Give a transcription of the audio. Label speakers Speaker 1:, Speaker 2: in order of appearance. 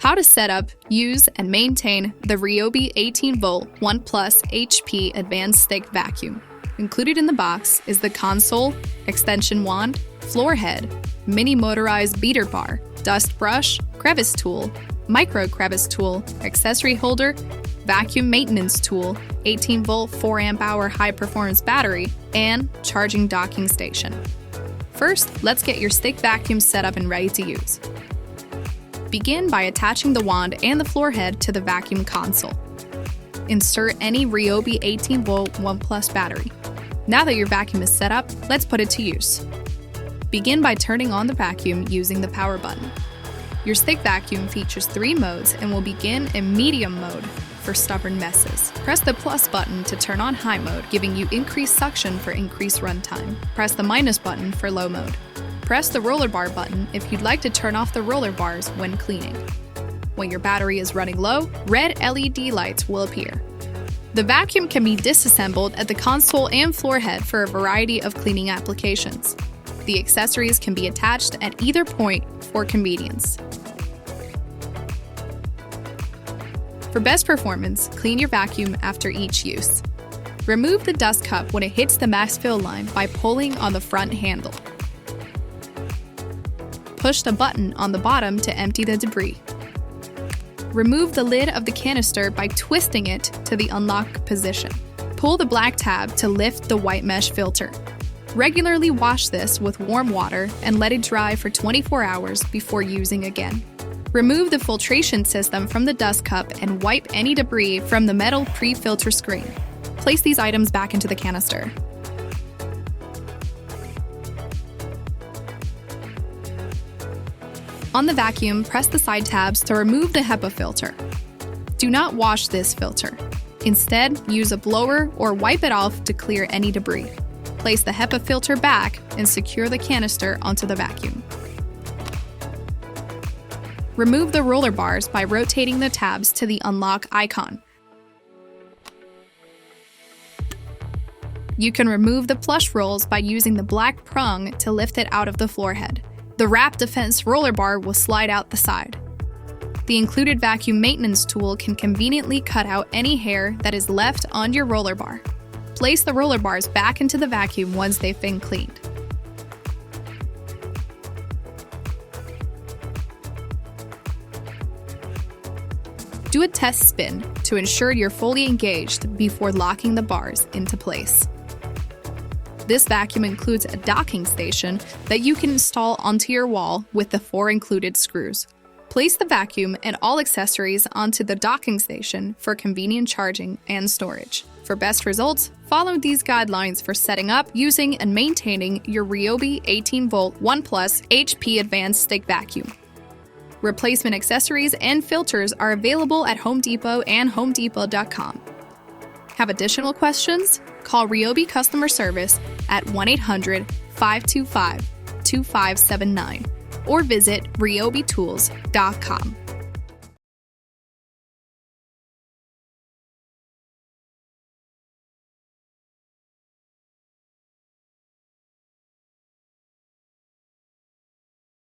Speaker 1: How to set up, use, and maintain the RYOBI 18-volt 1+ HP Advanced Stick Vacuum. Included in the box is the console, extension wand, floor head, mini motorized beater bar, dust brush, crevice tool, micro crevice tool, accessory holder, vacuum maintenance tool, 18-volt 4-amp-hour high-performance battery, and charging docking station. First, let's get your stick vacuum set up and ready to use. Begin by attaching the wand and the floor head to the vacuum console. Insert any RYOBI 18-volt 1+ battery. Now that your vacuum is set up, let's put it to use. Begin by turning on the vacuum using the power button. Your stick vacuum features 3 modes and will begin in medium mode for stubborn messes. Press the plus button to turn on high mode, giving you increased suction for increased runtime. Press the minus button for low mode. Press the roller bar button if you'd like to turn off the roller bars when cleaning. When your battery is running low, red LED lights will appear. The vacuum can be disassembled at the console and floor head for a variety of cleaning applications. The accessories can be attached at either point for convenience. For best performance, clean your vacuum after each use. Remove the dust cup when it hits the max fill line by pulling on the front handle. Push the button on the bottom to empty the debris. Remove the lid of the canister by twisting it to the unlock position. Pull the black tab to lift the white mesh filter. Regularly wash this with warm water and let it dry for 24 hours before using again. Remove the filtration system from the dust cup and wipe any debris from the metal pre-filter screen. Place these items back into the canister. On the vacuum, press the side tabs to remove the HEPA filter. Do not wash this filter. Instead, use a blower or wipe it off to clear any debris. Place the HEPA filter back and secure the canister onto the vacuum. Remove the roller bars by rotating the tabs to the unlock icon. You can remove the plush rolls by using the black prong to lift it out of the floor head. The Wrap Defense roller bar will slide out the side. The included vacuum maintenance tool can conveniently cut out any hair that is left on your roller bar. Place the roller bars back into the vacuum once they've been cleaned. Do a test spin to ensure you're fully engaged before locking the bars into place. This vacuum includes a docking station that you can install onto your wall with the 4 included screws. Place the vacuum and all accessories onto the docking station for convenient charging and storage. For best results, follow these guidelines for setting up, using, and maintaining your RYOBI 18-volt 1+ HP Advanced Stick Vacuum. Replacement accessories and filters are available at Home Depot and HomeDepot.com. Have additional questions? Call RYOBI customer service at 1-800-525-2579 or visit ryobitools.com.